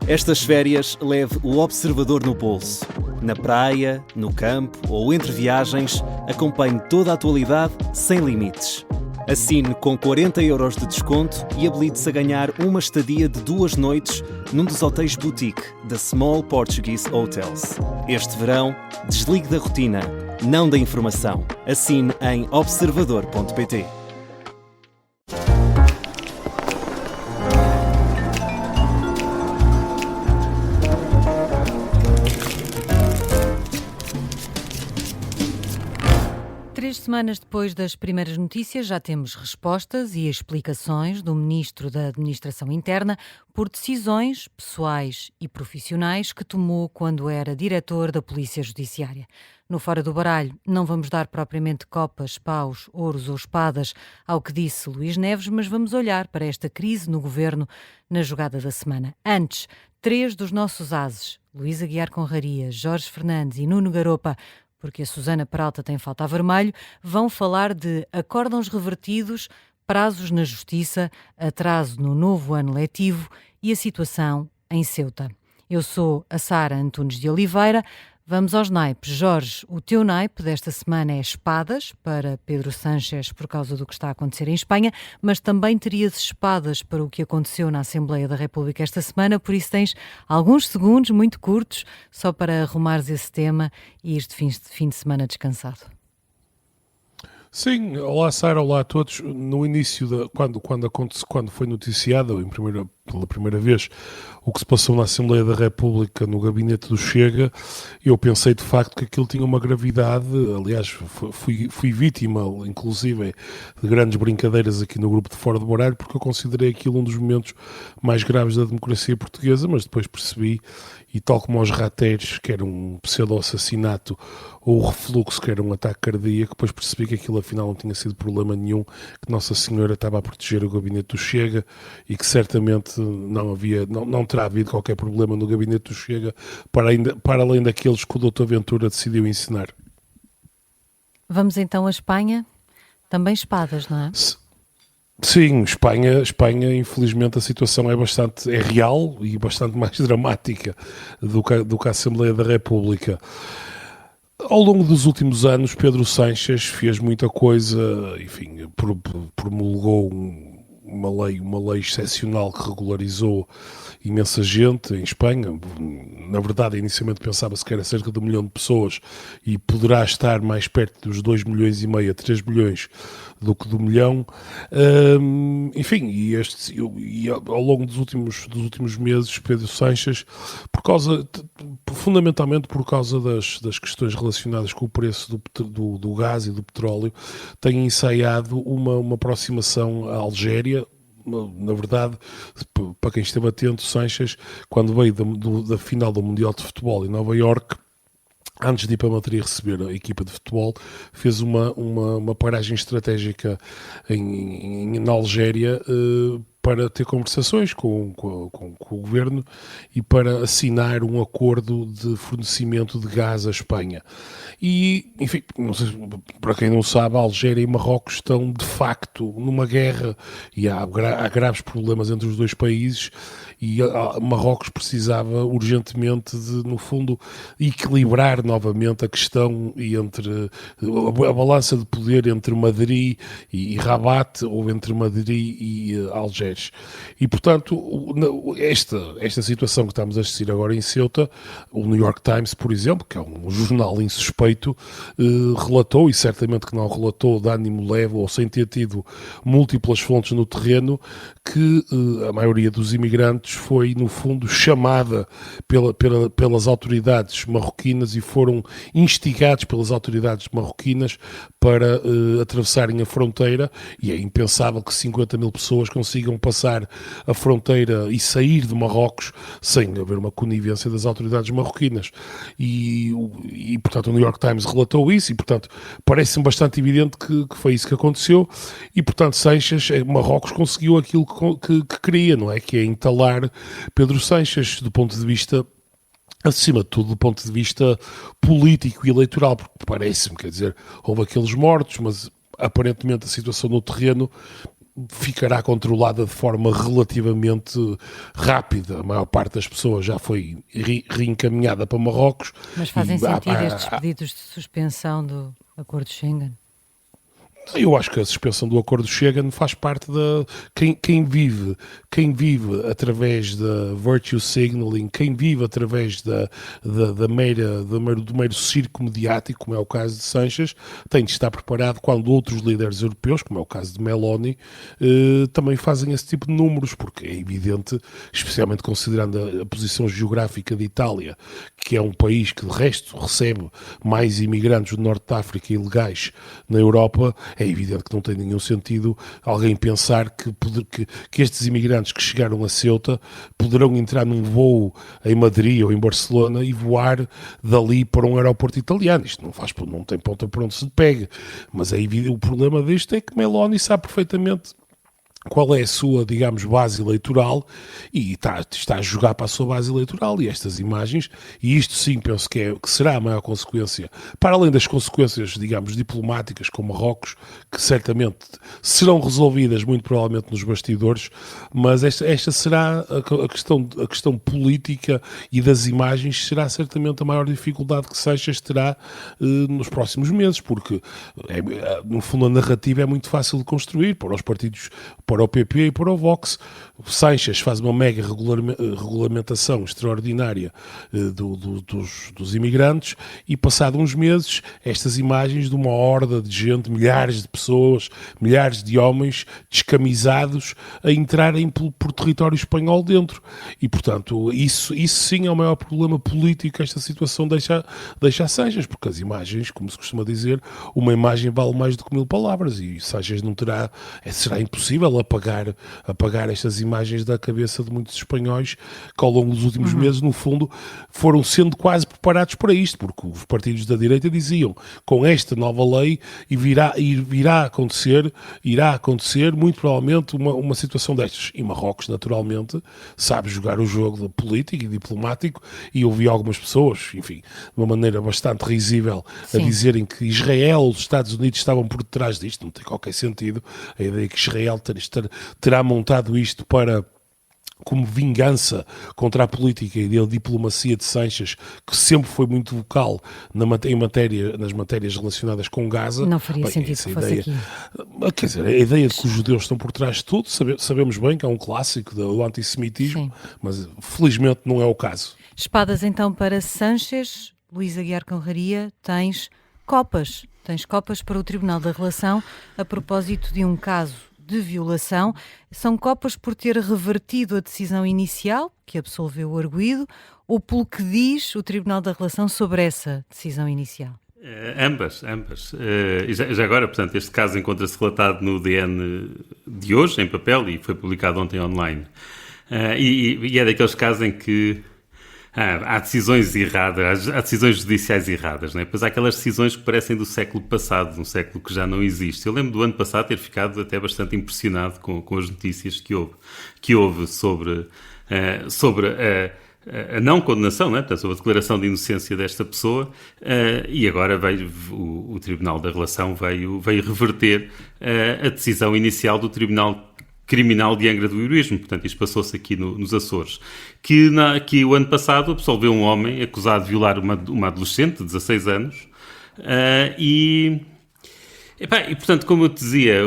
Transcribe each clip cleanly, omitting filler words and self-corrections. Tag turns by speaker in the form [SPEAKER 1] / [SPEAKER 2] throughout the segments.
[SPEAKER 1] Estas férias leve o Observador no bolso. Na praia, no campo ou entre viagens, acompanhe toda a atualidade sem limites. Assine com 40€ de desconto e habilite-se a ganhar uma estadia de 2 noites num dos hotéis boutique da Small Portuguese Hotels. Este verão, desligue da rotina, não da informação. Assine em observador.pt.
[SPEAKER 2] Três semanas depois das primeiras notícias, já temos respostas e explicações do Ministro da Administração Interna por decisões pessoais e profissionais que tomou quando era diretor da Polícia Judiciária. No Fora do Baralho, não vamos dar propriamente copas, paus, ouros ou espadas ao que disse Luís Neves, mas vamos olhar para esta crise no governo na jogada da semana. Antes, 3 dos nossos ases, Luís Aguiar Conraria, Jorge Fernandes e Nuno Garopa, porque a Susana Peralta tem falta a vermelho, vão falar de acórdãos revertidos, prazos na Justiça, atraso no novo ano letivo e a situação em Ceuta. Eu sou a Sara Antunes de Oliveira. Vamos aos naipes. Jorge, o teu naipe desta semana é espadas para Pedro Sánchez por causa do que está a acontecer em Espanha, mas também terias espadas para o que aconteceu na Assembleia da República esta semana, por isso tens alguns segundos muito curtos só para arrumares esse tema e ires de fim de semana descansado.
[SPEAKER 3] Sim, olá Sara, olá a todos. No início, quando foi noticiado pela primeira vez o que se passou na Assembleia da República no gabinete do Chega, eu pensei de facto que aquilo tinha uma gravidade. Aliás, fui vítima, inclusive, de grandes brincadeiras aqui no grupo de Fora do Baralho, porque eu considerei aquilo um dos momentos mais graves da democracia portuguesa, mas depois percebi, e tal como aos ratéis, que era um pseudo-assassinato, ou o refluxo, que era um ataque cardíaco, depois percebi que aquilo afinal não tinha sido problema nenhum, que Nossa Senhora estava a proteger o gabinete do Chega e que certamente não terá havido qualquer problema no gabinete do Chega para além daqueles que o Dr. Ventura decidiu ensinar.
[SPEAKER 2] Vamos então à Espanha, também espadas, não é?
[SPEAKER 3] Sim, Espanha, infelizmente a situação é real e bastante mais dramática do que a Assembleia da República. Ao longo dos últimos anos, Pedro Sánchez fez muita coisa, enfim, promulgou uma lei excepcional que regularizou imensa gente em Espanha. Na verdade, inicialmente pensava-se que era cerca de 1 milhão de pessoas e poderá estar mais perto dos 2,5 milhões a 3 milhões do que do 1 milhão. Enfim, e ao longo dos últimos meses, Pedro Sánchez, fundamentalmente por causa das questões relacionadas com o preço do gás e do petróleo, tem ensaiado uma aproximação à Algéria. Na verdade, para quem esteve atento, Sánchez, quando veio da final do Mundial de Futebol em Nova Iorque, antes de ir para Madrid receber a equipa de futebol, fez uma paragem estratégica na Algéria para ter conversações com o governo e para assinar um acordo de fornecimento de gás à Espanha. E, enfim, não sei, para quem não sabe, a Algéria e Marrocos estão de facto numa guerra e há graves problemas entre os dois países, e Marrocos precisava urgentemente de, no fundo, equilibrar novamente a questão entre a balança de poder entre Madrid e Rabat, ou entre Madrid e Algés. E, portanto, esta situação que estamos a assistir agora em Ceuta, o New York Times, por exemplo, que é um jornal insuspeito, relatou, e certamente que não relatou de ânimo leve ou sem ter tido múltiplas fontes no terreno, que a maioria dos imigrantes foi, no fundo, chamada pelas autoridades marroquinas e foram instigados pelas autoridades marroquinas para atravessarem a fronteira, e é impensável que 50 mil pessoas consigam passar a fronteira e sair de Marrocos sem haver uma conivência das autoridades marroquinas. E portanto, o New York Times relatou isso, e, portanto, parece-me bastante evidente que foi isso que aconteceu, e, portanto, Sánchez, Marrocos conseguiu aquilo que queria, não é? Que é entalar Pedro Sánchez do ponto de vista, acima de tudo, do ponto de vista político e eleitoral, porque parece-me, quer dizer, houve aqueles mortos, mas aparentemente a situação no terreno ficará controlada de forma relativamente rápida. A maior parte das pessoas já foi reencaminhada para Marrocos.
[SPEAKER 2] Mas fazem sentido estes pedidos de suspensão do Acordo de Schengen?
[SPEAKER 3] Eu acho que a suspensão do acordo Schengen faz parte da... Quem vive através da virtue signaling, quem vive através do mero circo mediático, como é o caso de Sánchez, tem de estar preparado quando outros líderes europeus, como é o caso de Meloni, também fazem esse tipo de números, porque é evidente, especialmente considerando a posição geográfica de Itália, que é um país que de resto recebe mais imigrantes do Norte de África ilegais na Europa. É evidente que não tem nenhum sentido alguém pensar que estes imigrantes que chegaram a Ceuta poderão entrar num voo em Madrid ou em Barcelona e voar dali para um aeroporto italiano. Isto não tem ponta por onde se pegue. Mas é evidente, o problema disto é que Meloni sabe perfeitamente qual é a sua, digamos, base eleitoral e está a jogar para a sua base eleitoral, e estas imagens, e isto sim penso que será a maior consequência, para além das consequências, digamos, diplomáticas com Marrocos, que certamente serão resolvidas muito provavelmente nos bastidores, mas esta será a questão política e das imagens, será certamente a maior dificuldade que Sánchez terá nos próximos meses, porque no fundo a narrativa é muito fácil de construir para os partidos, para o PP e para o Vox. Sánchez faz uma mega regulamentação extraordinária dos imigrantes e, passado uns meses, estas imagens de uma horda de gente, milhares de pessoas, milhares de homens descamisados a entrarem por território espanhol dentro. E, portanto, isso sim é o maior problema político que esta situação deixa a Sánchez, porque as imagens, como se costuma dizer, uma imagem vale mais do que 1000 palavras, e Sánchez não será impossível apagar estas imagens da cabeça de muitos espanhóis que ao longo dos últimos meses, no fundo, foram sendo quase preparados para isto, porque os partidos da direita diziam, com esta nova lei irá acontecer muito provavelmente uma situação destas. E Marrocos, naturalmente, sabe jogar o jogo político e diplomático, e eu vi algumas pessoas, enfim, de uma maneira bastante risível, a dizerem que Israel ou os Estados Unidos estavam por detrás disto. Não tem qualquer sentido a ideia que Israel terá montado isto como vingança contra a política e a diplomacia de Sánchez, que sempre foi muito vocal nas matérias relacionadas com Gaza.
[SPEAKER 2] Não faria sentido que fosse aqui.
[SPEAKER 3] Quer dizer, a ideia de que os judeus estão por trás de tudo, sabemos bem que é um clássico do antissemitismo, mas felizmente não é o caso.
[SPEAKER 2] Espadas então para Sánchez. Luís Aguiar Conraria, tens copas para o Tribunal da Relação a propósito de um caso de violação. São copas por ter revertido a decisão inicial, que absolveu o arguido, ou pelo que diz o Tribunal da Relação sobre essa decisão inicial?
[SPEAKER 4] Ambas. Já agora, portanto, este caso encontra-se relatado no DN de hoje, em papel, e foi publicado ontem online. E é daqueles casos em que há decisões erradas, há decisões judiciais erradas, não é? Pois há aquelas decisões que parecem do século passado, um século que já não existe. Eu lembro do ano passado ter ficado até bastante impressionado com as notícias que houve sobre a não condenação, não é? Portanto, sobre a declaração de inocência desta pessoa, e agora veio o Tribunal da Relação veio reverter a decisão inicial do Tribunal Criminal de Angra do Heroísmo. Portanto, isto passou-se aqui nos Açores, que o ano passado absolveu um homem acusado de violar uma adolescente de 16 anos, e portanto, como eu te dizia,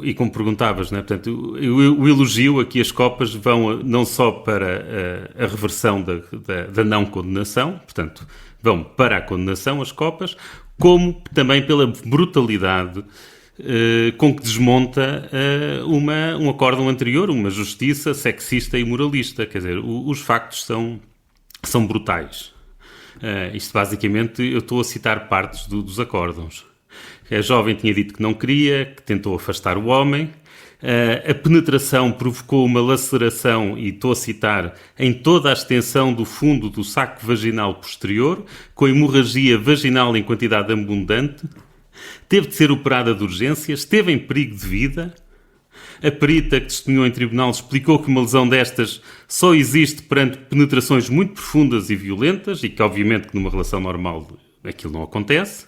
[SPEAKER 4] e como perguntavas, não é? Portanto, o elogio aqui, as copas vão não só para a reversão da não condenação, portanto, vão para a condenação, as copas, como também pela brutalidade com que desmonta um acórdão anterior, uma justiça sexista e moralista. Quer dizer, os factos são brutais. Isto basicamente, eu estou a citar partes dos acórdãos. A jovem tinha dito que não queria, que tentou afastar o homem. A penetração provocou uma laceração, e estou a citar, em toda a extensão do fundo do saco vaginal posterior, com hemorragia vaginal em quantidade abundante. Teve de ser operada de urgência, esteve em perigo de vida. A perita que testemunhou em tribunal explicou que uma lesão destas só existe perante penetrações muito profundas e violentas, e que obviamente que numa relação normal aquilo não acontece.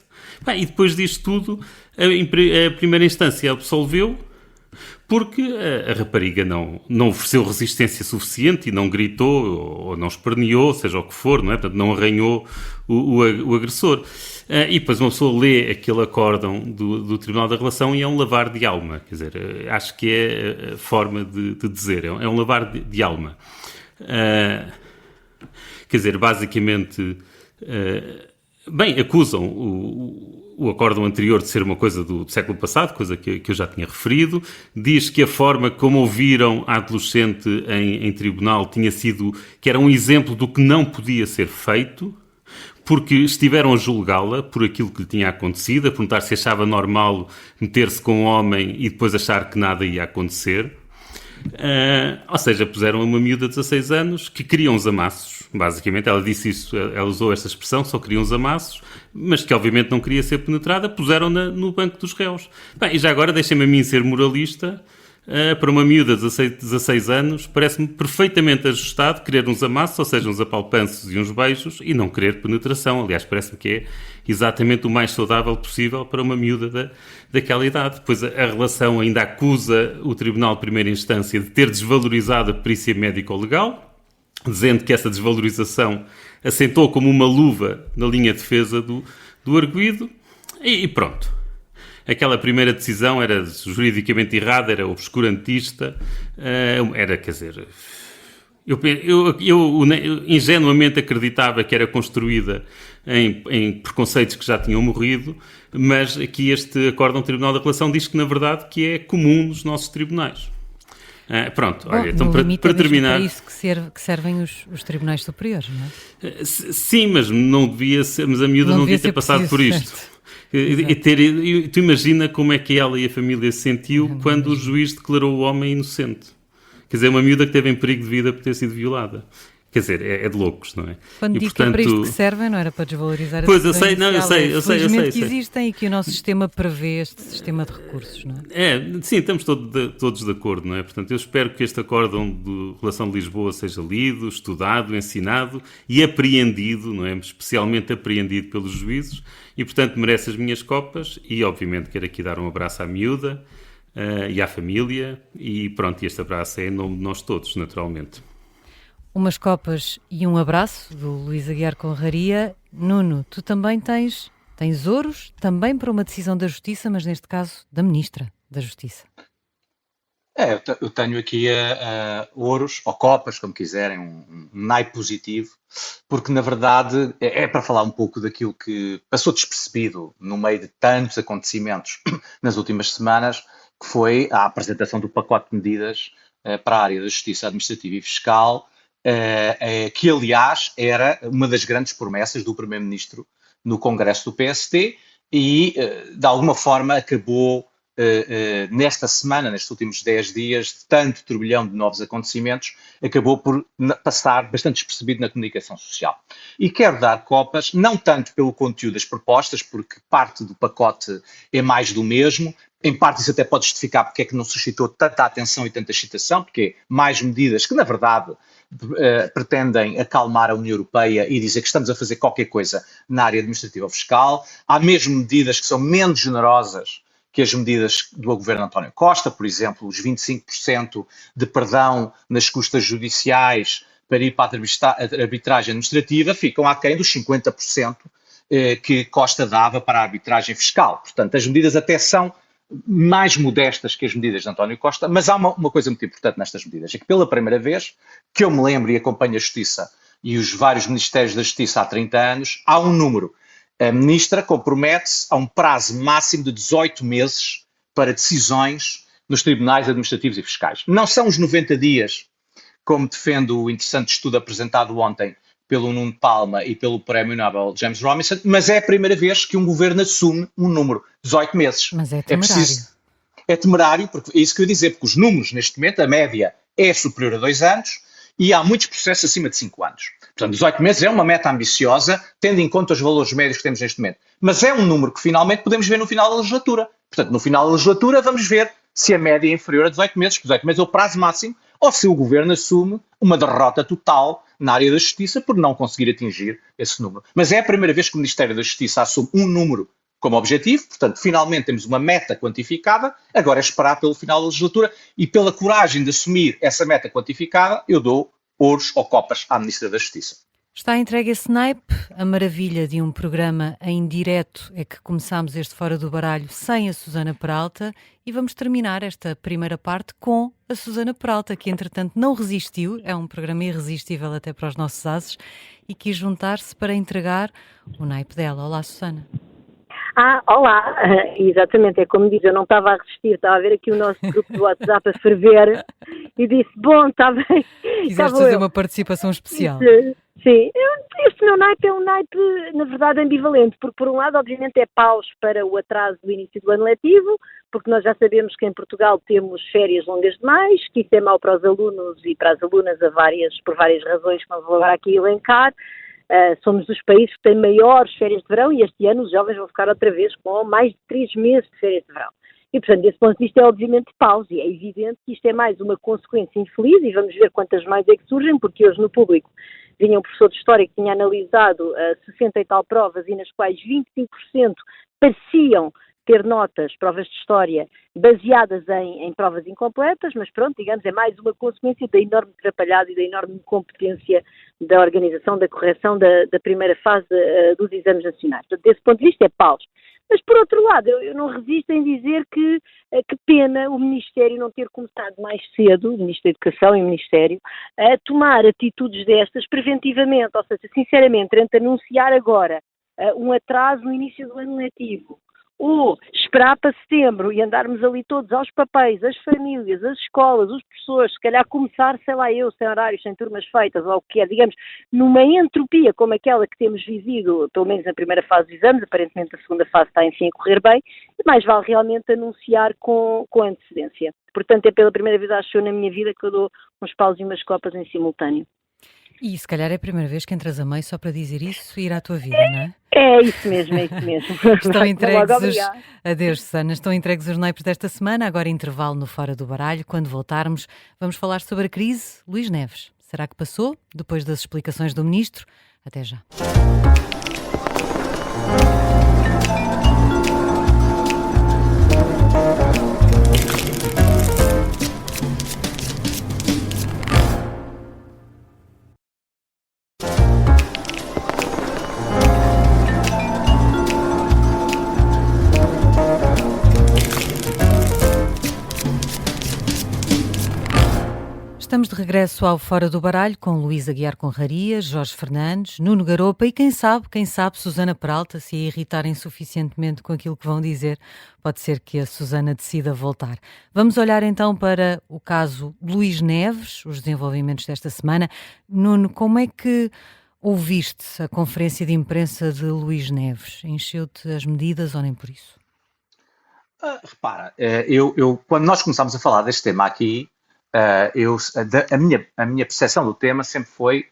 [SPEAKER 4] E depois disto tudo, a primeira instância absolveu, porque a rapariga não ofereceu resistência suficiente e não gritou ou não esperneou, seja o que for, não é? Portanto, não arranhou o agressor. E depois uma pessoa lê aquele acórdão do Tribunal da Relação e é um lavar de alma. Quer dizer, acho que é a forma de dizer, é um lavar de alma. Quer dizer, basicamente, acusam o acórdão anterior de ser uma coisa do século passado, coisa que eu já tinha referido. Diz que a forma como ouviram a adolescente em tribunal tinha sido, que era um exemplo do que não podia ser feito, porque estiveram a julgá-la por aquilo que lhe tinha acontecido, a perguntar se achava normal meter-se com um homem e depois achar que nada ia acontecer. Ou seja, puseram uma miúda de 16 anos que queria uns amassos, basicamente. Ela disse isso, ela usou esta expressão, só queria uns amassos, mas que obviamente não queria ser penetrada, puseram-na no banco dos réus. Bem, e já agora deixem-me a mim ser moralista. Para uma miúda de 16 anos, parece-me perfeitamente ajustado querer uns amassos, ou seja, uns apalpanços e uns beijos, e não querer penetração. Aliás, parece-me que é exatamente o mais saudável possível para uma miúda daquela idade. Pois a relação ainda acusa o Tribunal de Primeira Instância de ter desvalorizado a perícia médico-legal, dizendo que essa desvalorização assentou como uma luva na linha de defesa do arguido, e pronto. Aquela primeira decisão era juridicamente errada, era obscurantista, era, quer dizer... Eu ingenuamente acreditava que era construída em preconceitos que já tinham morrido, mas aqui este acórdão do Tribunal da Relação diz que, na verdade, que é comum nos nossos tribunais. Pronto, olha, então para terminar...
[SPEAKER 2] É isso que servem os tribunais superiores, não é?
[SPEAKER 4] Sim, mas não devia ser, mas a miúda não devia ter passado por isto.
[SPEAKER 2] Certo.
[SPEAKER 4] Tu imagina como é que ela e a família se sentiu quando o juiz declarou o homem inocente. Quer dizer, uma miúda que teve em perigo de vida por ter sido violada. Quer dizer, é de loucos, não é?
[SPEAKER 2] Quando digo que é para isto que servem, não era para desvalorizar a
[SPEAKER 4] Pois, eu sei.
[SPEAKER 2] Felizmente que existem e que o nosso sistema prevê este sistema de recursos, não é?
[SPEAKER 4] Sim, estamos todos de acordo, não é? Portanto, eu espero que este acórdão de Relação de Lisboa seja lido, estudado, ensinado e apreendido, não é? Especialmente apreendido pelos juízes e, portanto, merece as minhas copas e, obviamente, quero aqui dar um abraço à miúda e à família e pronto, este abraço é em nome de nós todos, naturalmente.
[SPEAKER 2] Umas copas e um abraço do Luís Aguiar Conraria. Nuno, tu também tens ouros, também para uma decisão da Justiça, mas neste caso da Ministra da Justiça.
[SPEAKER 5] Eu tenho aqui ouros, ou copas, como quiserem, um naipe positivo, porque na verdade é para falar um pouco daquilo que passou despercebido no meio de tantos acontecimentos nas últimas semanas, que foi a apresentação do pacote de medidas para a área da Justiça Administrativa e Fiscal, que aliás era uma das grandes promessas do Primeiro-Ministro no Congresso do PSD e de alguma forma acabou nesta semana, nestes últimos 10 dias, de tanto turbilhão de novos acontecimentos, acabou por passar bastante despercebido na comunicação social. E quero dar copas, não tanto pelo conteúdo das propostas, porque parte do pacote é mais do mesmo, em parte isso até pode justificar porque é que não suscitou tanta atenção e tanta excitação, porque mais medidas que, na verdade, pretendem acalmar a União Europeia e dizer que estamos a fazer qualquer coisa na área administrativa ou fiscal. Há mesmo medidas que são menos generosas que as medidas do governo António Costa, por exemplo, os 25% de perdão nas custas judiciais para ir para a arbitragem administrativa ficam aquém dos 50% que Costa dava para a arbitragem fiscal. Portanto, as medidas até são mais modestas que as medidas de António Costa, mas há uma coisa muito importante nestas medidas, é que pela primeira vez, que eu me lembro e acompanho a Justiça e os vários Ministérios da Justiça há 30 anos, há um número. A Ministra compromete-se a um prazo máximo de 18 meses para decisões nos tribunais administrativos e fiscais. Não são os 90 dias, como defende o interessante estudo apresentado ontem pelo Nuno Palma e pelo Prémio Nobel James Robinson, mas é a primeira vez que um governo assume um número, 18 meses.
[SPEAKER 2] Mas é temerário.
[SPEAKER 5] É temerário, porque é isso que eu ia dizer, porque os números neste momento, a média é superior a 2 anos e há muitos processos acima de 5 anos. Portanto, 18 meses é uma meta ambiciosa, tendo em conta os valores médios que temos neste momento. Mas é um número que finalmente podemos ver no final da legislatura. Portanto, no final da legislatura vamos ver se a média é inferior a 18 meses, que 18 meses é o prazo máximo, ou se o governo assume uma derrota total na área da Justiça por não conseguir atingir esse número. Mas é a primeira vez que o Ministério da Justiça assume um número como objetivo, portanto, finalmente temos uma meta quantificada, agora é esperar pelo final da legislatura e pela coragem de assumir essa meta quantificada, eu dou ouros ou copas à Ministra da Justiça.
[SPEAKER 2] Está entregue esse naipe. A maravilha de um programa em direto é que começámos este Fora do Baralho sem a Susana Peralta e vamos terminar esta primeira parte com a Susana Peralta, que entretanto não resistiu, é um programa irresistível até para os nossos ases, e quis juntar-se para entregar o naipe dela. Olá, Susana.
[SPEAKER 6] Olá, exatamente, é como diz, eu não estava a resistir, estava a ver aqui o nosso grupo do WhatsApp a ferver e disse, bom, está bem.
[SPEAKER 2] Quiseste fazer uma participação especial.
[SPEAKER 6] Sim, este meu naipe é um naipe, na verdade, ambivalente, porque por um lado, obviamente, é paus para o atraso do início do ano letivo, porque nós já sabemos que em Portugal temos férias longas demais, que isso é mau para os alunos e para as alunas por várias razões que não vou agora aqui elencar. Somos dos países que têm maiores férias de verão e este ano os jovens vão ficar outra vez com mais de 3 meses de férias de verão. E, portanto, desse ponto de vista é obviamente pausa e é evidente que isto é mais uma consequência infeliz e vamos ver quantas mais é que surgem, porque hoje no público vinha um professor de História que tinha analisado 60 e tal provas e nas quais 25% pareciam ter notas, provas de História, baseadas em provas incompletas, mas pronto, digamos, é mais uma consequência da enorme atrapalhada e da enorme incompetência da organização, da correção da primeira fase dos exames nacionais. Portanto, desse ponto de vista é pausa. Mas, por outro lado, eu não resisto em dizer que pena o Ministério não ter começado mais cedo, o Ministro da Educação e o Ministério, a tomar atitudes destas preventivamente, ou seja, sinceramente, entre anunciar agora um atraso no início do ano letivo, ou esperar para setembro e andarmos ali todos aos papéis, as famílias, as escolas, os professores, se calhar começar, sei lá eu, sem horários, sem turmas feitas, ou o que é, digamos, numa entropia como aquela que temos vivido, pelo menos na primeira fase dos exames, aparentemente a segunda fase está, enfim, a correr bem, e mais vale realmente anunciar com antecedência. Portanto, é pela primeira vez, acho eu, na minha vida que eu dou uns paus e umas copas em simultâneo.
[SPEAKER 2] E se calhar é a primeira vez que entras a meio só para dizer isso e ir à tua vida, não é?
[SPEAKER 6] É isso mesmo, é isso mesmo.
[SPEAKER 2] Estão entregues Adeus, Susana. Estão entregues os naipes desta semana, agora intervalo no Fora do Baralho. Quando voltarmos, vamos falar sobre a crise Luís Neves. Será que passou? Depois das explicações do Ministro? Até já. Estamos de regresso ao Fora do Baralho com Luís Aguiar Conraria, Jorge Fernandes, Nuno Garopa e quem sabe, Susana Peralta, se a irritarem suficientemente com aquilo que vão dizer, pode ser que a Susana decida voltar. Vamos olhar então para o caso Luís Neves, os desenvolvimentos desta semana. Nuno, como é que ouviste a conferência de imprensa de Luís Neves? Encheu-te as medidas ou nem por isso?
[SPEAKER 5] Repara, quando nós começámos a falar deste tema aqui, a minha percepção do tema sempre foi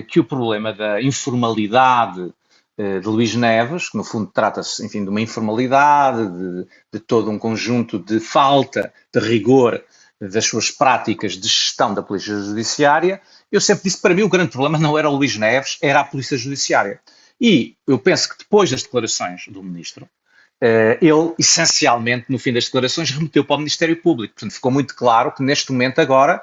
[SPEAKER 5] que o problema da informalidade de Luís Neves, que no fundo trata-se, enfim, de uma informalidade, de todo um conjunto de falta de rigor das suas práticas de gestão da Polícia Judiciária, eu sempre disse que para mim o grande problema não era o Luís Neves, era a Polícia Judiciária. E eu penso que depois das declarações do Ministro, ele, essencialmente, no fim das declarações, remeteu para o Ministério Público. Portanto, ficou muito claro que, neste momento, agora,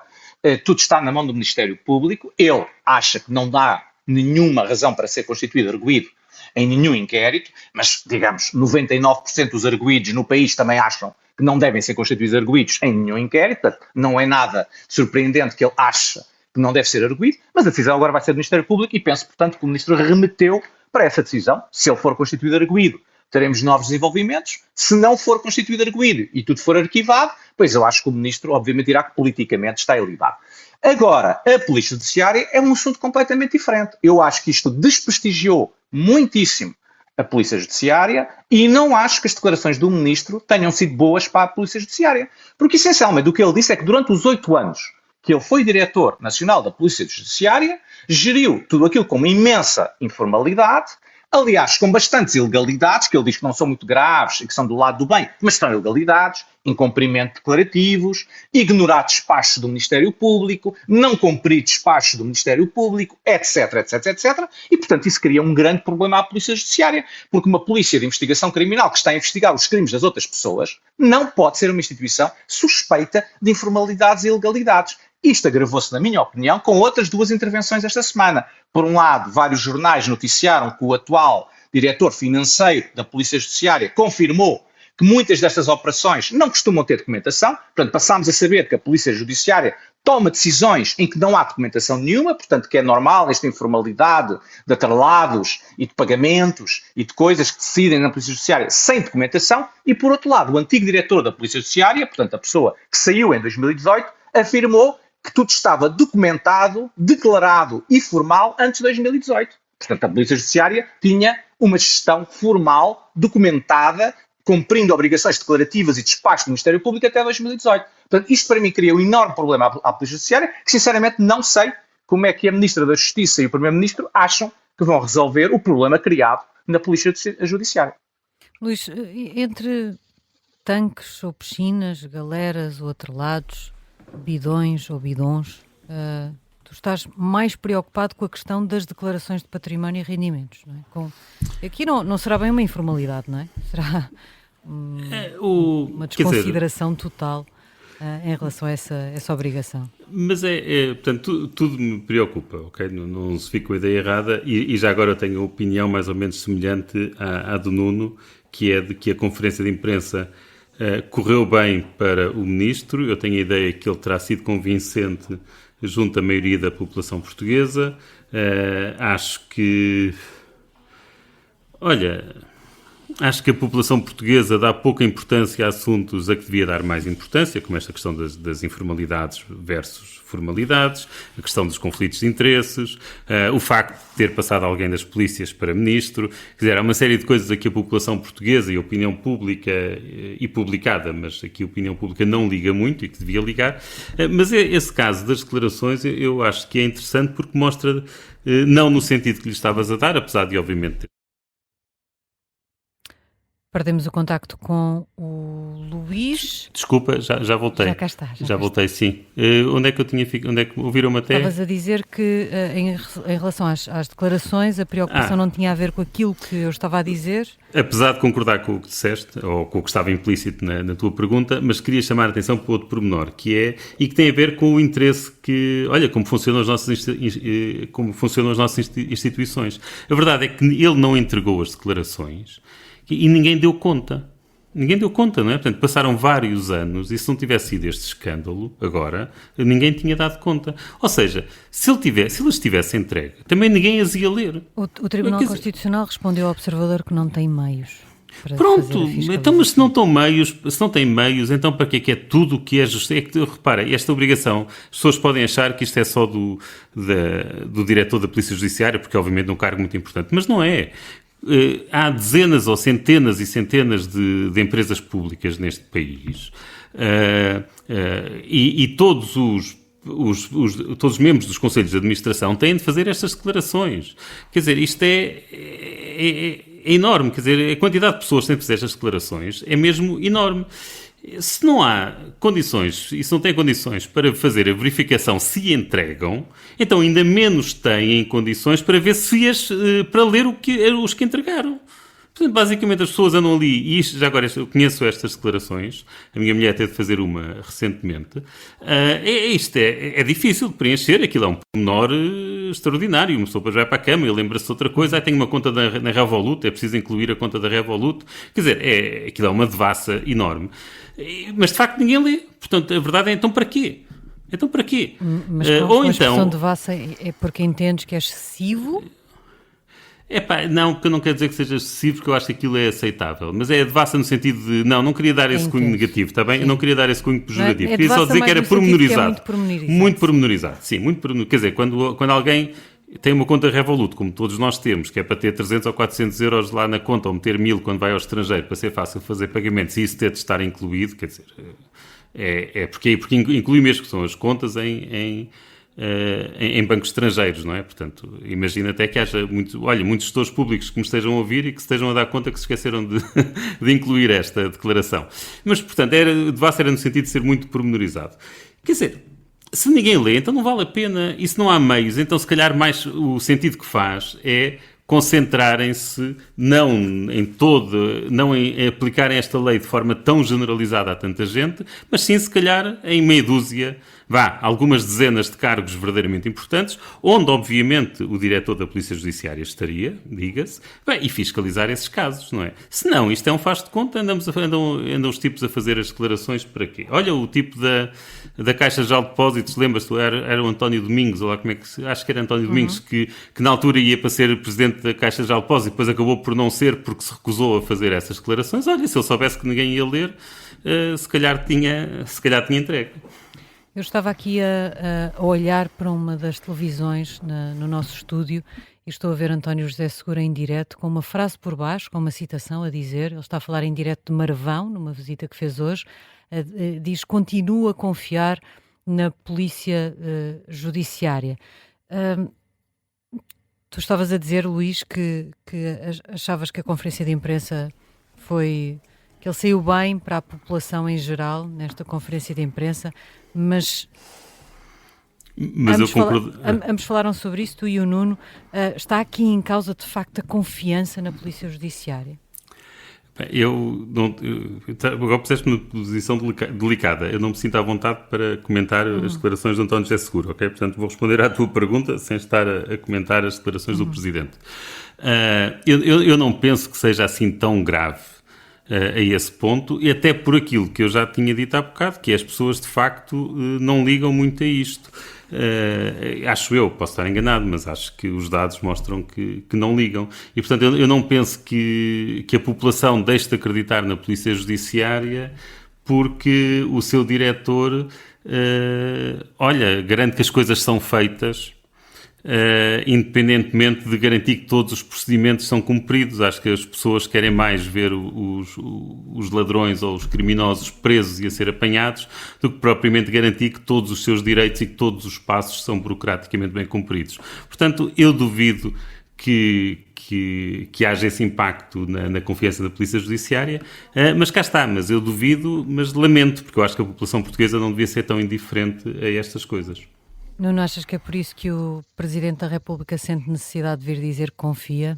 [SPEAKER 5] tudo está na mão do Ministério Público. Ele acha que não dá nenhuma razão para ser constituído arguido em nenhum inquérito, mas, digamos, 99% dos arguidos no país também acham que não devem ser constituídos arguidos em nenhum inquérito. Portanto, não é nada surpreendente que ele ache que não deve ser arguido, mas a decisão agora vai ser do Ministério Público e penso, portanto, que o Ministro remeteu para essa decisão, se ele for constituído arguido. Teremos novos desenvolvimentos. Se não for constituído arguido e tudo for arquivado, pois eu acho que o Ministro, obviamente, dirá que politicamente está ilibado. Agora, a Polícia Judiciária é um assunto completamente diferente. Eu acho que isto desprestigiou muitíssimo a Polícia Judiciária e não acho que as declarações do Ministro tenham sido boas para a Polícia Judiciária. Porque, essencialmente, o que ele disse é que durante os 8 anos que ele foi Diretor Nacional da Polícia Judiciária, geriu tudo aquilo com uma imensa informalidade, aliás, com bastantes ilegalidades, que ele diz que não são muito graves e que são do lado do bem, mas são ilegalidades, incumprimento de declarativos, ignorar despachos do Ministério Público, não cumprir despachos do Ministério Público, etc, etc, etc. E, portanto, isso cria um grande problema à Polícia Judiciária, porque uma polícia de investigação criminal que está a investigar os crimes das outras pessoas não pode ser uma instituição suspeita de informalidades e ilegalidades. Isto agravou-se, na minha opinião, com outras duas intervenções esta semana. Por um lado, vários jornais noticiaram que o atual diretor financeiro da Polícia Judiciária confirmou que muitas destas operações não costumam ter documentação. Portanto, passámos a saber que a Polícia Judiciária toma decisões em que não há documentação nenhuma, portanto, que é normal esta informalidade de atrelados e de pagamentos e de coisas que decidem na Polícia Judiciária sem documentação. E, por outro lado, o antigo diretor da Polícia Judiciária, portanto, a pessoa que saiu em 2018, afirmou que tudo estava documentado, declarado e formal antes de 2018. Portanto, a Polícia Judiciária tinha uma gestão formal, documentada, cumprindo obrigações declarativas e despachos do Ministério Público até 2018. Portanto, isto para mim cria um enorme problema à Polícia Judiciária, que sinceramente não sei como é que a Ministra da Justiça e o Primeiro-Ministro acham que vão resolver o problema criado na Polícia Judiciária.
[SPEAKER 2] Luís, entre tanques ou piscinas, galeras ou atrelados, bidões ou bidons, tu estás mais preocupado com a questão das declarações de património e rendimentos, não é? Aqui não será bem uma informalidade, não é? Será uma desconsideração total em relação a essa obrigação.
[SPEAKER 4] Mas portanto, tudo me preocupa, ok? Não se fique com a ideia errada, e já agora eu tenho a opinião mais ou menos semelhante à do Nuno, que é de que a conferência de imprensa correu bem para o Ministro. Eu tenho a ideia que ele terá sido convincente junto à maioria da população portuguesa. Acho que a população portuguesa dá pouca importância a assuntos a que devia dar mais importância, como esta questão das informalidades versus formalidades, a questão dos conflitos de interesses, o facto de ter passado alguém das polícias para ministro. Quer dizer, há uma série de coisas a que a população portuguesa e a opinião pública e publicada, mas aqui a opinião pública não liga muito e que devia ligar. Mas esse caso das declarações eu acho que é interessante porque mostra, não no sentido que lhe estavas a dar, apesar de obviamente...
[SPEAKER 2] Perdemos o contacto com o Luís.
[SPEAKER 4] Desculpa, já voltei.
[SPEAKER 2] Já cá está.
[SPEAKER 4] Já voltei, sim. Onde é que eu tinha ficado? Onde é que ouviram-me até?
[SPEAKER 2] Estavas a dizer que em relação às declarações, a preocupação não tinha a ver com aquilo que eu estava a dizer.
[SPEAKER 4] Apesar de concordar com o que disseste, ou com o que estava implícito na tua pergunta, mas queria chamar a atenção para outro pormenor, e que tem a ver com o interesse que, como funcionam as nossas instituições. A verdade é que ele não entregou as declarações e ninguém deu conta. Ninguém deu conta, não é? Portanto, passaram vários anos e se não tivesse sido este escândalo, agora, ninguém tinha dado conta. Ou seja, se eles tivessem entregue, também ninguém as ia ler.
[SPEAKER 2] O Tribunal Constitucional respondeu ao Observador que não tem meios para
[SPEAKER 4] Pronto,
[SPEAKER 2] fazer a fiscalização.
[SPEAKER 4] Então, mas se não têm meios, então para que é tudo o que é justo? É que, repara, esta obrigação, as pessoas podem achar que isto é só do diretor da Polícia Judiciária, porque obviamente é um cargo muito importante, mas não é. Há dezenas ou centenas e centenas de empresas públicas neste país e todos os membros dos conselhos de administração têm de fazer estas declarações. Quer dizer, isto é enorme. Quer dizer, a quantidade de pessoas que têm de fazer estas declarações é mesmo enorme. Se não há condições, e se não têm condições para fazer a verificação se entregam, então ainda menos têm condições para ver para ler os que entregaram. Portanto, basicamente as pessoas andam ali, e já agora eu conheço estas declarações, a minha mulher teve de fazer uma recentemente, é difícil de preencher, aquilo é um pormenor extraordinário, uma pessoa vai para a cama e lembra-se de outra coisa, tem uma conta na Revolut, é preciso incluir a conta da Revolut, quer dizer, aquilo é uma devassa enorme. Mas de facto ninguém lê, portanto a verdade é então para quê? Então para quê?
[SPEAKER 2] Mas com a expressão devassa é porque entendes que é excessivo?
[SPEAKER 4] Não, porque eu não quero dizer que seja excessivo, porque eu acho que aquilo é aceitável. Mas é devassa no sentido de, não queria dar esse cunho negativo, está bem? Sim. Eu não queria dar esse cunho pejorativo. Queria só dizer que era pormenorizado. Muito pormenorizado, sim, muito pormenorizado. Quer dizer, quando alguém tem uma conta Revolut, como todos nós temos, que é para ter 300 ou 400 euros lá na conta, ou meter 1000 quando vai ao estrangeiro, para ser fácil fazer pagamentos, e isso ter de estar incluído, quer dizer, porque inclui mesmo que são as contas em em bancos estrangeiros, não é? Portanto, imagina até que haja muitos gestores públicos que me estejam a ouvir e que se estejam a dar conta que se esqueceram de incluir esta declaração. Mas, portanto, de Vaz era no sentido de ser muito pormenorizado. Quer dizer, se ninguém lê, então não vale a pena, e se não há meios, então se calhar mais o sentido que faz é concentrarem-se não em aplicarem esta lei de forma tão generalizada a tanta gente, mas sim, se calhar, em meia dúzia, algumas dezenas de cargos verdadeiramente importantes, onde, obviamente, o diretor da Polícia Judiciária estaria, diga-se, e fiscalizar esses casos, não é? Se não, isto é um faz de conta, andam os tipos a fazer as declarações para quê? Olha, o tipo da Caixa Geral de Depósitos, lembras-te, era o António Domingos, ou lá como é que acho que era António Domingos, que na altura ia para ser presidente da Caixa Geral de Depósitos e depois acabou por não ser porque se recusou a fazer essas declarações. Olha, se ele soubesse que ninguém ia ler, se calhar tinha entregue.
[SPEAKER 2] Eu estava aqui a olhar para uma das televisões no nosso estúdio e estou a ver António José Segura em direto com uma frase por baixo, com uma citação a dizer, ele está a falar em direto de Marvão, numa visita que fez hoje, diz: continua a confiar na Polícia Judiciária. Tu estavas a dizer, Luís, que achavas que a conferência de imprensa que ele saiu bem para a população em geral nesta conferência de imprensa, mas
[SPEAKER 4] eu concordo.
[SPEAKER 2] Ambos falaram sobre isso, tu e o Nuno. Está aqui em causa, de facto, a confiança na Polícia Judiciária?
[SPEAKER 4] Agora puseste-me numa posição delicada. Eu não me sinto à vontade para comentar as declarações de António José Seguro, ok? Portanto, vou responder à tua pergunta sem estar a comentar as declarações do Presidente. Eu não penso que seja assim tão grave a esse ponto, e até por aquilo que eu já tinha dito há bocado, que as pessoas, de facto, não ligam muito a isto. Acho eu, posso estar enganado, mas acho que os dados mostram que não ligam. E, portanto, eu não penso que a população deixe de acreditar na Polícia Judiciária porque o seu diretor, garante que as coisas são feitas, independentemente de garantir que todos os procedimentos são cumpridos. Acho que as pessoas querem mais ver os ladrões ou os criminosos presos e a ser apanhados do que propriamente garantir que todos os seus direitos e que todos os passos são burocraticamente bem cumpridos. Portanto, eu duvido que haja esse impacto na confiança da Polícia Judiciária, mas cá está, mas eu duvido, mas lamento, porque eu acho que a população portuguesa não devia ser tão indiferente a estas coisas.
[SPEAKER 2] Não achas que é por isso que o Presidente da República sente necessidade de vir dizer que confia?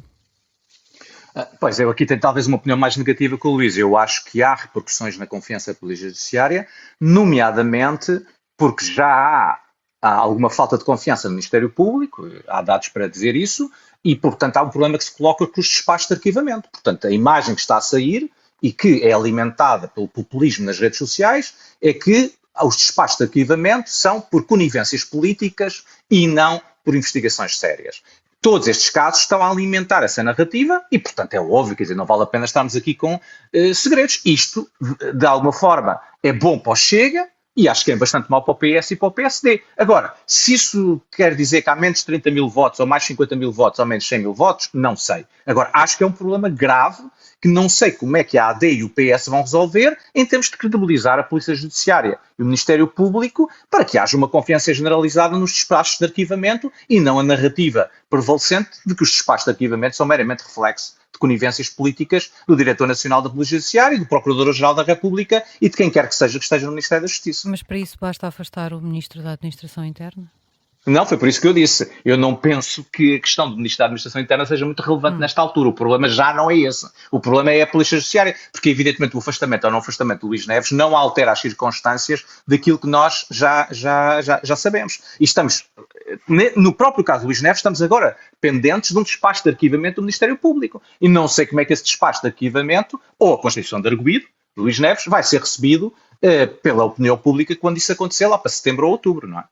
[SPEAKER 5] Pois, eu aqui tenho talvez uma opinião mais negativa que o Luís. Eu acho que há repercussões na confiança da Polícia Judiciária, nomeadamente porque já há alguma falta de confiança no Ministério Público, há dados para dizer isso, e, portanto, há um problema que se coloca com os despachos de arquivamento. Portanto, a imagem que está a sair e que é alimentada pelo populismo nas redes sociais é que os despachos de arquivamento são por conivências políticas e não por investigações sérias. Todos estes casos estão a alimentar essa narrativa e, portanto, é óbvio, quer dizer, não vale a pena estarmos aqui com segredos. Isto, de alguma forma, é bom para o Chega e acho que é bastante mau para o PS e para o PSD. Agora, se isso quer dizer que há menos de 30 mil votos, ou mais 50 mil votos, ou menos 100 mil votos, não sei. Agora, acho que é um problema grave que não sei como é que a AD e o PS vão resolver em termos de credibilizar a Polícia Judiciária e o Ministério Público para que haja uma confiança generalizada nos despachos de arquivamento e não a narrativa prevalecente de que os despachos de arquivamento são meramente reflexo de conivências políticas do Diretor Nacional da Polícia Judiciária, do Procurador-Geral da República e de quem quer que esteja no Ministério da Justiça.
[SPEAKER 2] Mas para isso basta afastar o Ministro da Administração Interna?
[SPEAKER 5] Não, foi por isso que eu disse. Eu não penso que a questão do Ministro da Administração Interna seja muito relevante nesta altura. O problema já não é esse. O problema é a Polícia Judiciária, porque evidentemente o afastamento ou não afastamento do Luís Neves não altera as circunstâncias daquilo que nós já sabemos. E estamos, no próprio caso do Luís Neves, estamos agora pendentes de um despacho de arquivamento do Ministério Público. E não sei como é que esse despacho de arquivamento, ou a constituição de arguido, do Luís Neves, vai ser recebido pela opinião pública quando isso acontecer lá para setembro ou outubro, não é?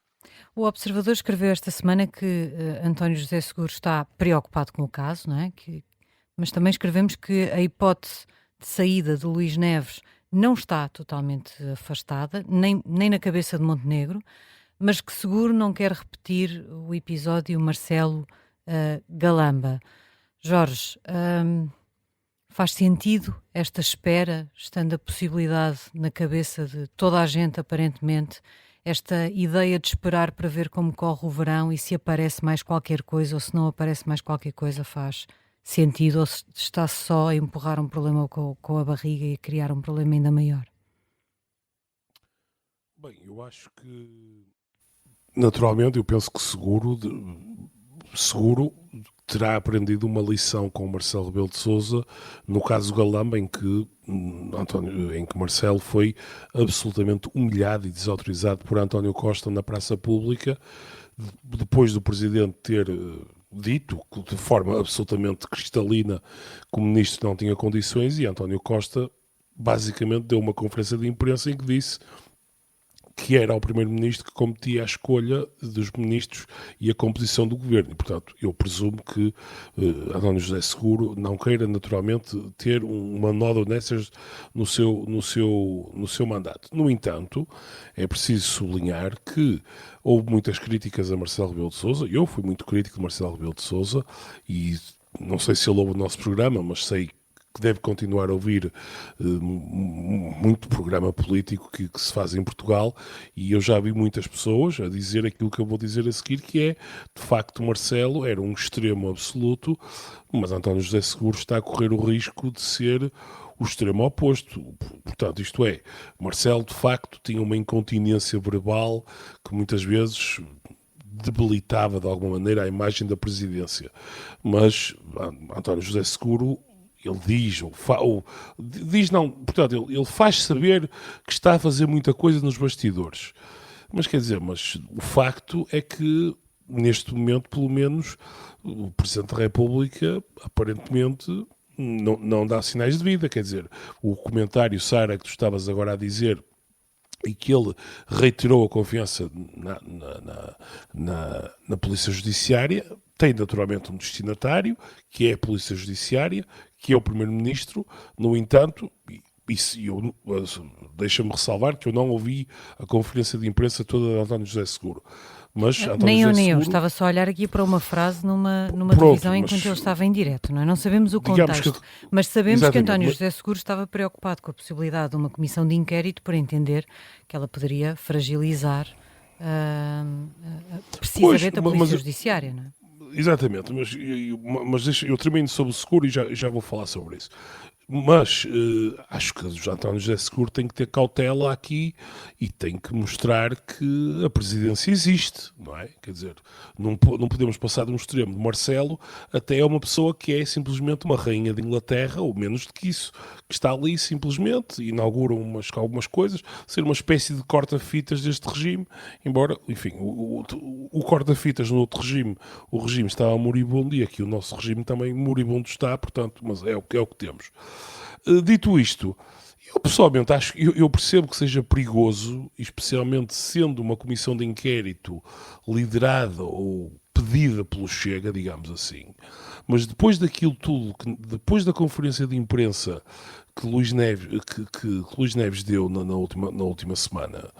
[SPEAKER 2] O Observador escreveu esta semana que António José Seguro está preocupado com o caso, não é? Mas também escrevemos que a hipótese de saída de Luís Neves não está totalmente afastada, nem na cabeça de Montenegro, mas que Seguro não quer repetir o episódio Marcelo Galamba. Jorge, faz sentido esta espera, estando a possibilidade na cabeça de toda a gente, aparentemente, esta ideia de esperar para ver como corre o verão e se aparece mais qualquer coisa ou se não aparece mais qualquer coisa faz sentido ou se está só a empurrar um problema com a barriga e a criar um problema ainda maior?
[SPEAKER 3] Bem, eu acho que, naturalmente, eu penso que seguro terá aprendido uma lição com Marcelo Rebelo de Sousa, no caso Galamba, em que Marcelo foi absolutamente humilhado e desautorizado por António Costa na praça pública, depois do Presidente ter dito de forma absolutamente cristalina que o Ministro não tinha condições, e António Costa basicamente deu uma conferência de imprensa em que disse que era o Primeiro-Ministro que competia a escolha dos ministros e a composição do governo. E, portanto, eu presumo que António José Seguro não queira, naturalmente, ter uma nódoa dessas no seu mandato. No entanto, é preciso sublinhar que houve muitas críticas a Marcelo Rebelo de Sousa. Eu fui muito crítico de Marcelo Rebelo de Sousa e não sei se ele ouve o nosso programa, mas sei que deve continuar a ouvir muito programa político que se faz em Portugal, e eu já vi muitas pessoas a dizer aquilo que eu vou dizer a seguir, que é, de facto, Marcelo era um extremo absoluto, mas António José Seguro está a correr o risco de ser o extremo oposto. Portanto, isto é, Marcelo, de facto, tinha uma incontinência verbal que muitas vezes debilitava, de alguma maneira, a imagem da presidência. Mas António José Seguro, ele ele faz saber que está a fazer muita coisa nos bastidores. Mas quer dizer, o facto é que, neste momento, pelo menos, o Presidente da República, aparentemente, não dá sinais de vida. Quer dizer, o comentário, Sara, que tu estavas agora a dizer, e que ele reiterou a confiança na Polícia Judiciária, tem naturalmente um destinatário, que é a Polícia Judiciária, que é o Primeiro-Ministro. No entanto, deixa-me ressalvar que eu não ouvi a conferência de imprensa toda de António José Seguro. Mas
[SPEAKER 2] nem eu, estava só a olhar aqui para uma frase numa televisão enquanto ele estava em direto, não é? Não sabemos o contexto, mas sabemos que António José Seguro estava preocupado com a possibilidade de uma comissão de inquérito por entender que ela poderia fragilizar precisamente a Polícia Judiciária, não é?
[SPEAKER 3] Exatamente, mas eu termino sobre o Seguro e já vou falar sobre isso. Mas acho que o António José Seguro tem que ter cautela aqui e tem que mostrar que a presidência existe, não é? Quer dizer, não podemos passar de um extremo de Marcelo até uma pessoa que é simplesmente uma rainha de Inglaterra, ou menos do que isso, que está ali simplesmente, inaugura algumas coisas, ser uma espécie de corta-fitas deste regime, embora, enfim, o corta-fitas no outro regime, o regime estava moribundo e aqui o nosso regime também moribundo está, portanto, mas é o que temos. Dito isto, eu pessoalmente eu percebo que seja perigoso, especialmente sendo uma comissão de inquérito liderada ou pedida pelo Chega, digamos assim, mas depois daquilo tudo, depois da conferência de imprensa que Luís Neves deu na última semana,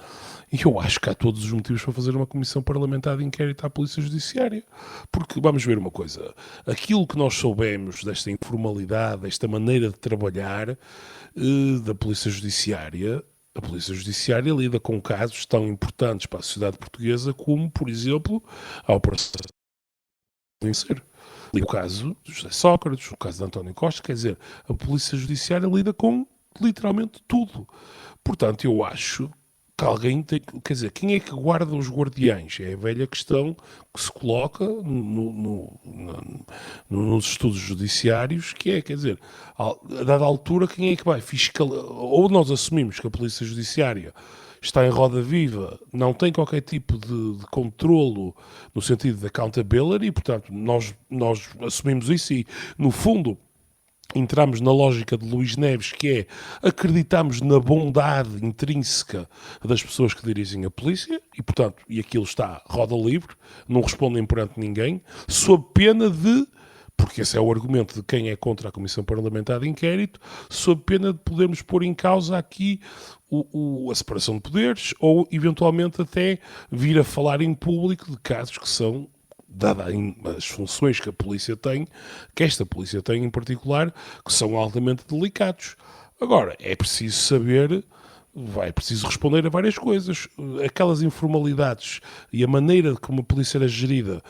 [SPEAKER 3] eu acho que há todos os motivos para fazer uma comissão parlamentar de inquérito à Polícia Judiciária. Porque, vamos ver uma coisa, aquilo que nós soubemos desta informalidade, desta maneira de trabalhar da Polícia Judiciária, a Polícia Judiciária lida com casos tão importantes para a sociedade portuguesa como, por exemplo, a Operação Vencer. O caso de José Sócrates, o caso de António Costa, quer dizer, a Polícia Judiciária lida com literalmente tudo. Portanto, eu acho que alguém tem, quer dizer, quem é que guarda os guardiães? É a velha questão que se coloca nos estudos judiciários, que é, quer dizer, a dada altura, quem é que vai fiscalizar? Ou nós assumimos que a Polícia Judiciária está em roda viva, não tem qualquer tipo de controlo no sentido de accountability, e, portanto, nós assumimos isso e, no fundo, entramos na lógica de Luís Neves, que é acreditamos na bondade intrínseca das pessoas que dirigem a polícia e, portanto, aquilo está roda livre, não respondem perante ninguém, sob pena de, porque esse é o argumento de quem é contra a Comissão Parlamentar de Inquérito, sob pena de podermos pôr em causa aqui a separação de poderes ou, eventualmente, até vir a falar em público de casos que são, dada as funções que a polícia tem, que esta polícia tem em particular, que são altamente delicados. Agora, é preciso saber vai preciso responder a várias coisas. Aquelas informalidades e a maneira como a polícia era gerida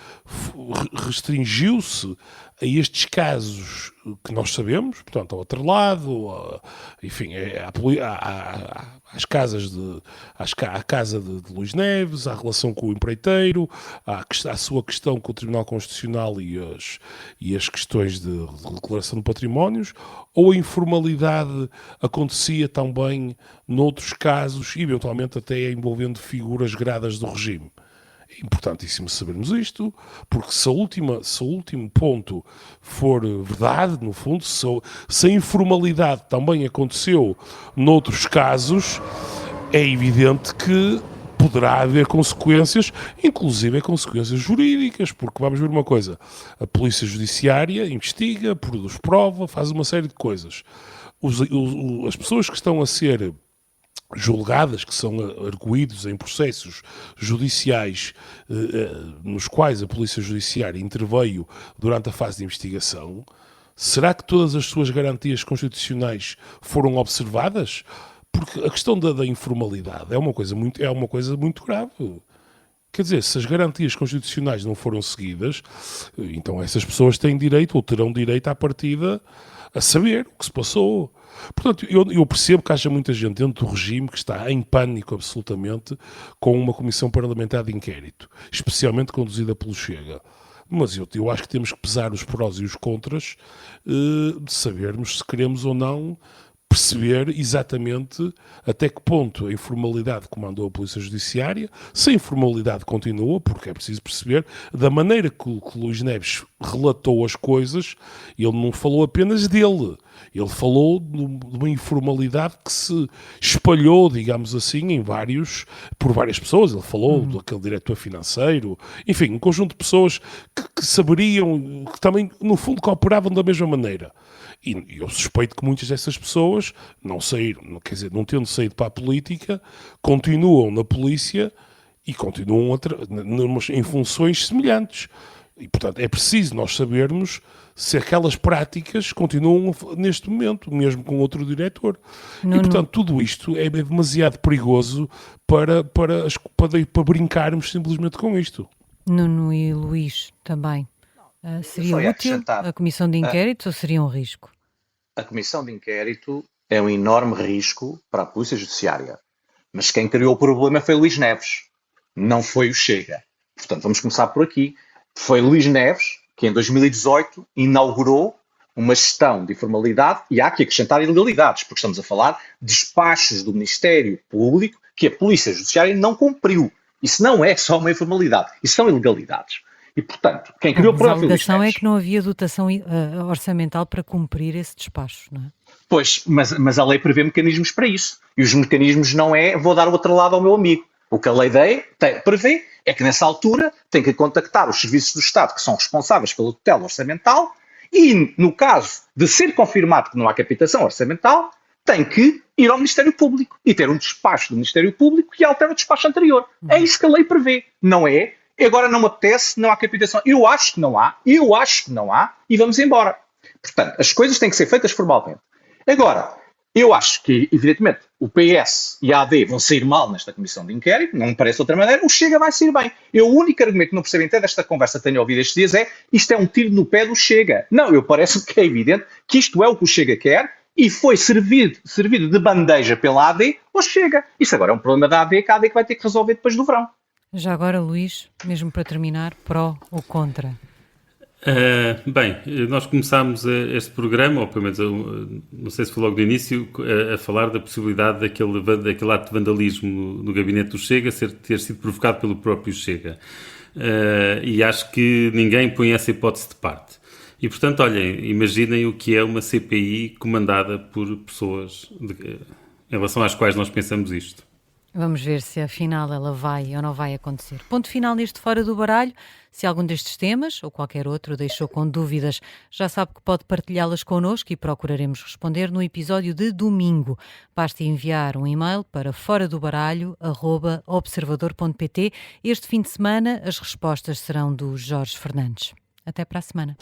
[SPEAKER 3] restringiu-se a estes casos que nós sabemos, portanto, ao outro lado, enfim, à casa de Luís Neves, à relação com o empreiteiro, à sua questão com o Tribunal Constitucional e as questões de declaração de patrimónios, ou a informalidade acontecia também noutros casos, eventualmente até envolvendo figuras gradas do regime. É importantíssimo sabermos isto, porque se o último ponto for verdade, no fundo, se a informalidade também aconteceu noutros casos, é evidente que poderá haver consequências, inclusive consequências jurídicas, porque vamos ver uma coisa, a Polícia Judiciária investiga, produz prova, faz uma série de coisas. As pessoas que estão a ser julgadas, que são arguídos em processos judiciais nos quais a Polícia Judiciária interveio durante a fase de investigação, será que todas as suas garantias constitucionais foram observadas? Porque a questão da informalidade é uma coisa muito grave. Quer dizer, se as garantias constitucionais não foram seguidas, então essas pessoas têm direito, ou terão direito à partida, a saber o que se passou. Portanto, eu percebo que haja muita gente dentro do regime que está em pânico absolutamente com uma comissão parlamentar de inquérito, especialmente conduzida pelo Chega. Mas eu acho que temos que pesar os prós e os contras de sabermos se queremos ou não perceber exatamente até que ponto a informalidade comandou a Polícia Judiciária, se a informalidade continua, porque é preciso perceber da maneira que o Luís Neves relatou as coisas. Ele não falou apenas dele, ele falou de uma informalidade que se espalhou, digamos assim, por várias pessoas. Ele falou daquele diretor financeiro, enfim, um conjunto de pessoas que saberiam, que também, no fundo, cooperavam da mesma maneira. E eu suspeito que muitas dessas pessoas não saíram, quer dizer, não tendo saído para a política, continuam na polícia e continuam em funções semelhantes. E, portanto, é preciso nós sabermos se aquelas práticas continuam neste momento, mesmo com outro diretor. E, portanto, tudo isto é demasiado perigoso para brincarmos simplesmente com isto.
[SPEAKER 2] Nuno e Luís também. Seria útil a comissão de inquérito ou seria um risco?
[SPEAKER 5] A comissão de inquérito é um enorme risco para a Polícia Judiciária. Mas quem criou o problema foi Luís Neves, não foi o Chega. Portanto, vamos começar por aqui. Foi Luís Neves que em 2018 inaugurou uma gestão de informalidade, e há que acrescentar ilegalidades, porque estamos a falar de despachos do Ministério Público que a Polícia Judiciária não cumpriu. Isso não é só uma informalidade, isso são ilegalidades. E, portanto, quem criou o problema foi Luís Neves.
[SPEAKER 2] A alegação é que não havia dotação orçamental para cumprir esse despacho, não é?
[SPEAKER 5] Pois, mas a lei prevê mecanismos para isso. E os mecanismos não é vou dar o outro lado ao meu amigo. O que a lei prevê é que nessa altura tem que contactar os serviços do Estado que são responsáveis pela tutela orçamental e, no caso de ser confirmado que não há captação orçamental, tem que ir ao Ministério Público e ter um despacho do Ministério Público que altera o despacho anterior. É isso que a lei prevê. Não é, agora não me apetece, não há captação. Eu acho que não há e vamos embora. Portanto, as coisas têm que ser feitas formalmente. Agora, eu acho que, evidentemente, o PS e a AD vão sair mal nesta comissão de inquérito, não me parece de outra maneira, o Chega vai sair bem. O único argumento que não percebo até desta conversa que tenho ouvido estes dias é isto é um tiro no pé do Chega. Não, parece-me que é evidente que isto é o que o Chega quer e foi servido de bandeja pela AD ao Chega. Isso agora é um problema da AD que a AD que vai ter que resolver depois do verão.
[SPEAKER 2] Já agora, Luís, mesmo para terminar, pró ou contra?
[SPEAKER 4] Bem, nós começámos este programa, ou pelo menos, não sei se foi logo no início, a falar da possibilidade daquele ato de vandalismo no gabinete do Chega ter sido provocado pelo próprio Chega. E acho que ninguém põe essa hipótese de parte. E, portanto, olhem, imaginem o que é uma CPI comandada por pessoas em relação às quais nós pensamos isto.
[SPEAKER 2] Vamos ver se afinal ela vai ou não vai acontecer. Ponto final neste Fora do Baralho. Se algum destes temas ou qualquer outro deixou com dúvidas, já sabe que pode partilhá-las connosco e procuraremos responder no episódio de domingo. Basta enviar um e-mail para foradobaralho@observador.pt. Este fim de semana as respostas serão do Jorge Fernandes. Até para a semana.